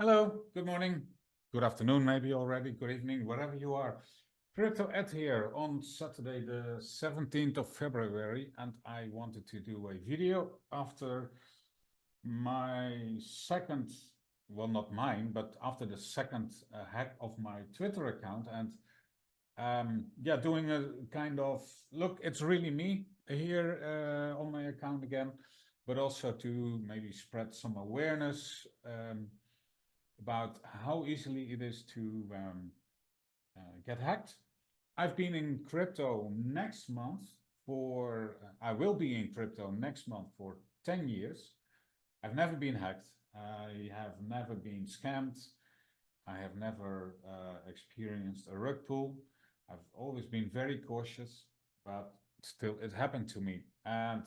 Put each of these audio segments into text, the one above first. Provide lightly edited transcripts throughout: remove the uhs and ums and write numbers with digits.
Hello, good morning, good afternoon, maybe already, good evening, wherever you are. Crypto Ed here on Saturday, the 17th of February, and I wanted to do a video after my second, well, not mine, but after the second hack of my Twitter account, and yeah, doing a kind of look, it's really me here on my account again, but also to maybe spread some awareness. About how easily it is to get hacked. I've been in crypto next month for, I will be in crypto next month for 10 years. I've never been hacked. I have never been scammed. I have never experienced a rug pull. I've always been very cautious, but still it happened to me. And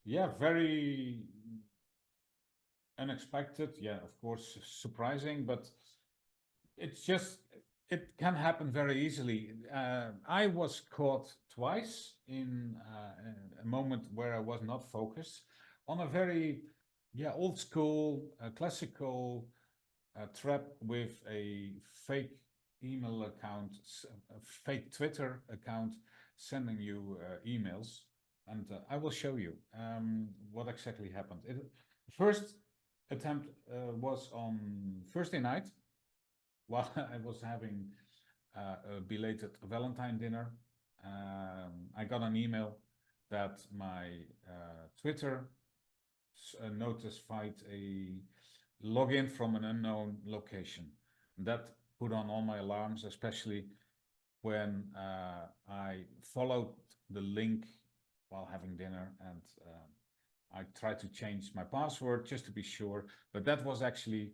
yeah, very unexpected. Yeah, of course, surprising, but it's just, it can happen very easily. I was caught twice in a moment where I was not focused on a very, yeah, old school, classical trap with a fake email account, a fake Twitter account sending you emails. And I will show you what exactly happened. First attempt was on Thursday night while I was having a belated Valentine dinner. I got an email that my Twitter notified a login from an unknown location. That put on all my alarms, especially when I followed the link while having dinner, and I tried to change my password just to be sure, but that was actually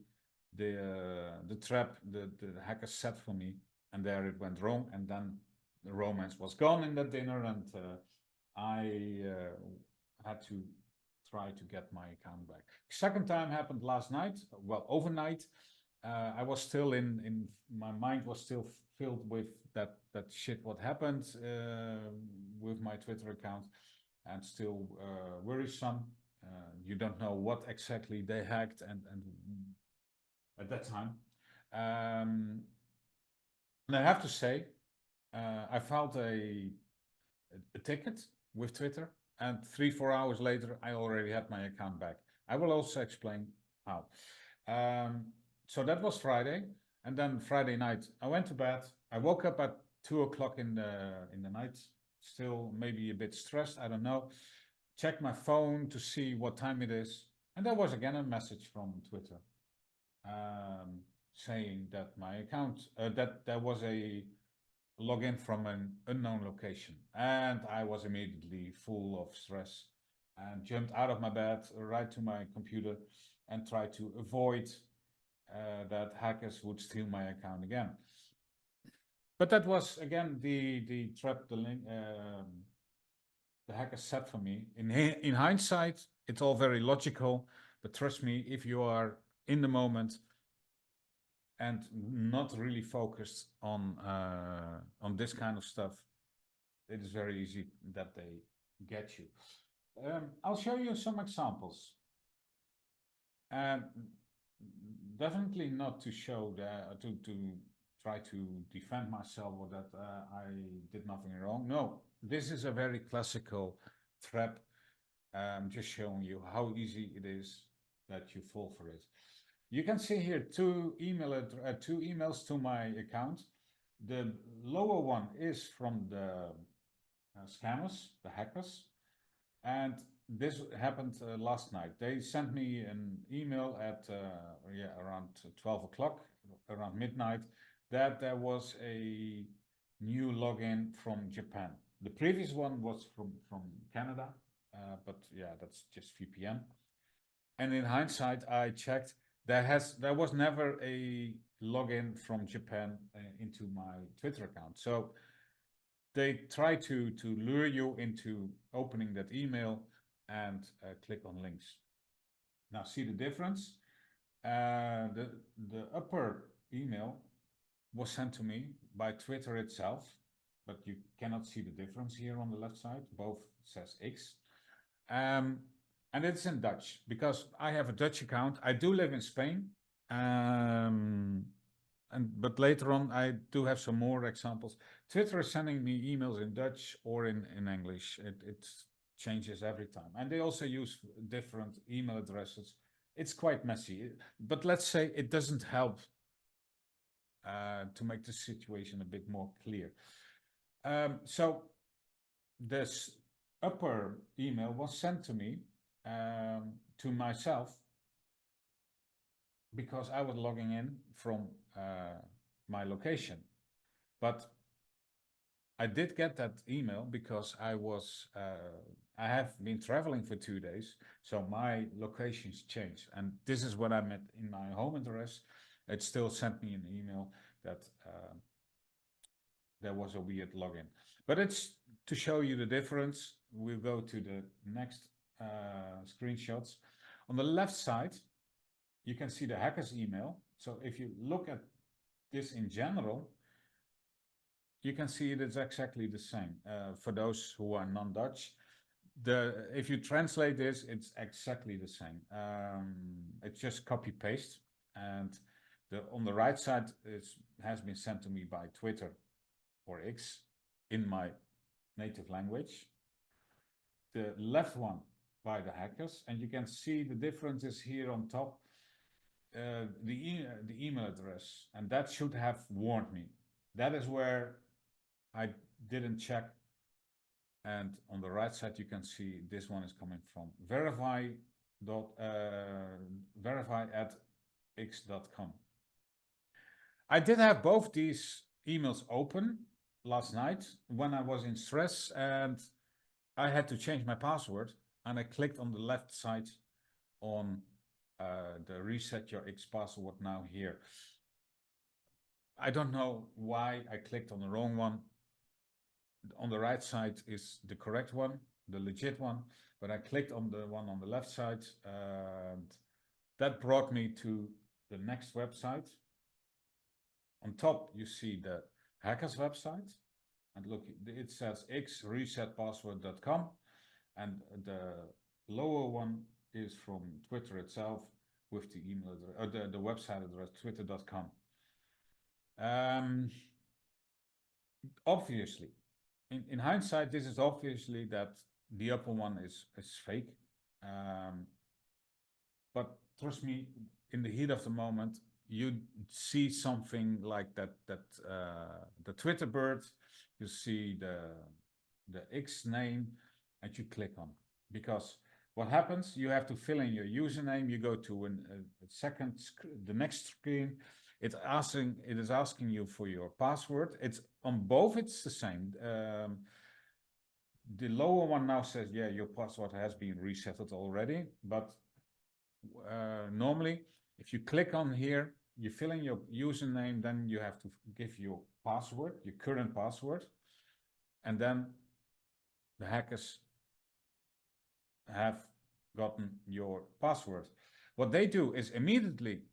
the trap the hacker set for me, and there it went wrong, and then the romance was gone in that dinner, and I had to try to get my account back. Second time happened last night, well, overnight. I was still in my mind was still filled with that shit what happened with my Twitter account, and still worrisome. You don't know what exactly they hacked, and at that time. And I have to say, I filed a ticket with Twitter, and 3-4 hours later, I already had my account back. I will also explain how. So that was Friday, and then Friday night, I went to bed. I woke up at 2 o'clock in the night, still maybe a bit stressed, I don't know. Checked my phone to see what time it is, and there was again a message from Twitter saying that my account, that there was a login from an unknown location. And I was immediately full of stress and jumped out of my bed right to my computer and tried to avoid that hackers would steal my account again. But that was again the trap the hacker set for me. In hindsight, it's all very logical, but trust me, if you are in the moment and not really focused on this kind of stuff, it is very easy that they get you. I'll show you some examples. Definitely not to show that to try to defend myself or that I did nothing wrong. No, this is a very classical trap. Just showing you how easy it is that you fall for it. You can see here two emails to my account. The lower one is from the scammers, the hackers, and this happened last night. They sent me an email at yeah, around 12 o'clock, around midnight, that there was a new login from Japan. The previous one was from Canada, but yeah, that's just VPN. And in hindsight, I checked, there was never a login from Japan into my Twitter account. So they try to lure you into opening that email and click on links. Now see the difference. The upper email was sent to me by Twitter itself, but you cannot see the difference here on the left side. Both says X. And it's in Dutch because I have a Dutch account. I do live in Spain, But later on, I do have some more examples. Twitter is sending me emails in Dutch or in English. It changes every time. And they also use different email addresses. It's quite messy. But let's say it doesn't help to make the situation a bit more clear. So this upper email was sent to me, to myself, because I was logging in from my location. But I did get that email because I have been traveling for 2 days, so my locations changed. And this is what I meant in my home address. It still sent me an email that there was a weird login. But it's to show you the difference. We'll go to the next screenshots. On the left side, you can see the hacker's email. So if you look at this in general, you can see it is exactly the same. For those who are non-Dutch, if you translate this, it's exactly the same. It's just copy paste, and on the right side has been sent to me by Twitter or X in my native language. The left one by the hackers, and you can see the differences here on top. The email address, and that should have warned me. That is where I didn't check. And on the right side, you can see this one is coming from verify@x.com. I did have both these emails open last night when I was in stress, and I had to change my password, and I clicked on the left side on the reset your X password now here. I don't know why I clicked on the wrong one. On the right side is the correct one, the legit one, but I clicked on the one on the left side, and that brought me to the next website. On top, you see the hackers website, and look, it says xresetpassword.com, and the lower one is from Twitter itself with the email address, or the website address, twitter.com. Obviously, in hindsight, this is obviously that the upper one is fake. But trust me, in the heat of the moment, you see something like that, the Twitter bird, you see the X name, and you click on. Because what happens, you have to fill in your username, you go to the next screen, it is asking you for your password. It's on both, it's the same. The lower one now says, yeah, your password has been resetted already, but normally, if you click on here, you fill in your username, then you have to give your password, your current password, and then the hackers have gotten your password. What they do is immediately,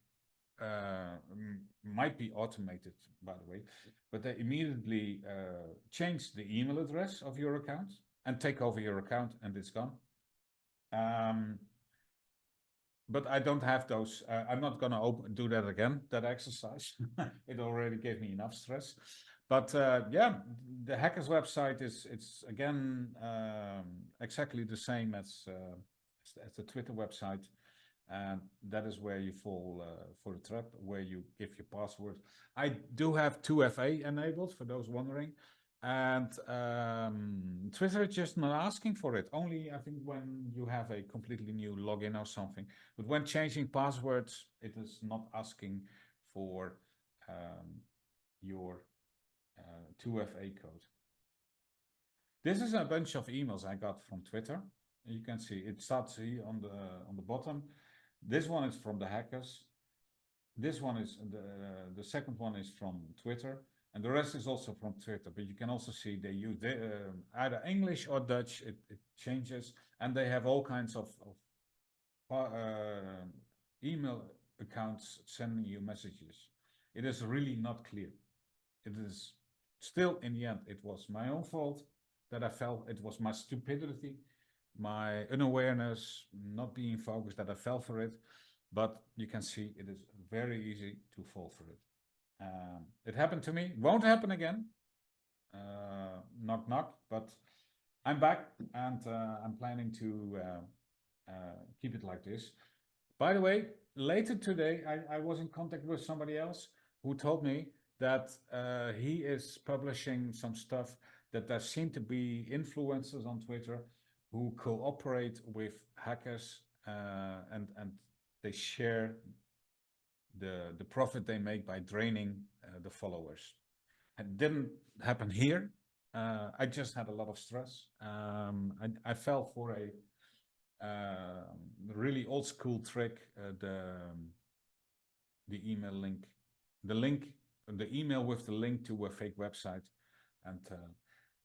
might be automated, by the way, but they immediately change the email address of your account and take over your account, and it's gone. But I don't have those. I'm not going to do that again, that exercise. It already gave me enough stress. But yeah, the hackers website it's again exactly the same as the Twitter website. And that is where you fall for the trap, where you give your password. I do have 2FA enabled, for those wondering. And Twitter is just not asking for it. Only, I think, when you have a completely new login or something. But when changing passwords, it is not asking for your 2FA code. This is a bunch of emails I got from Twitter. You can see it starts here on the bottom. This one is from the hackers. This one is the second one is from Twitter, and the rest is also from Twitter. But you can also see they use either English or Dutch. It changes, and they have all kinds of email accounts sending you messages. It is really not clear. It is still, in the end, it was my own fault that I fell. It was my stupidity, my unawareness, not being focused, that I fell for it. but you can see it is very easy to fall for it. It happened to me, won't happen again. Knock knock, but I'm back, and I'm planning to keep it like this. By the way, later today, I was in contact with somebody else who told me that he is publishing some stuff, that there seem to be influencers on Twitter who cooperate with hackers, and they share the profit they make by draining the followers. It didn't happen here. I just had a lot of stress. I fell for a really old school trick, the email link, the email with the link to a fake website, and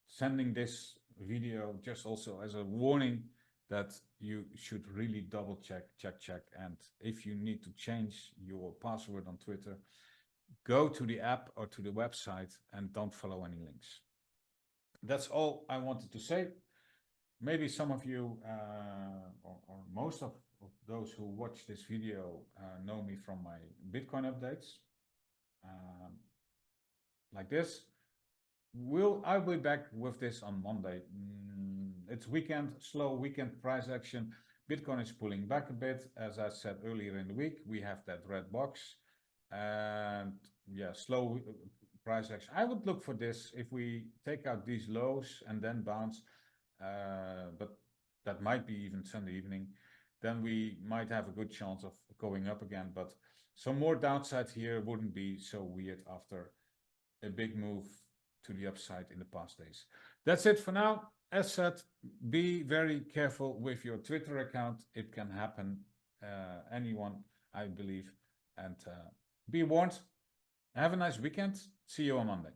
sending this video just also as a warning that you should really double check, and if you need to change your password on Twitter, go to the app or to the website and don't follow any links. That's all I wanted to say. Maybe some of you, or most of those who watch this video know me from my Bitcoin updates. Like this. I'll be back with this on Monday. It's weekend, slow weekend price action. Bitcoin is pulling back a bit. As I said earlier in the week, we have that red box. And yeah, slow price action. I would look for this if we take out these lows and then bounce, but that might be even Sunday evening, then we might have a good chance of going up again. But some more downside here wouldn't be so weird after a big move to the upside in the past days. That's it for now. As said, be very careful with your Twitter account. It can happen, anyone, I believe, and be warned. Have a nice weekend. See you on Monday.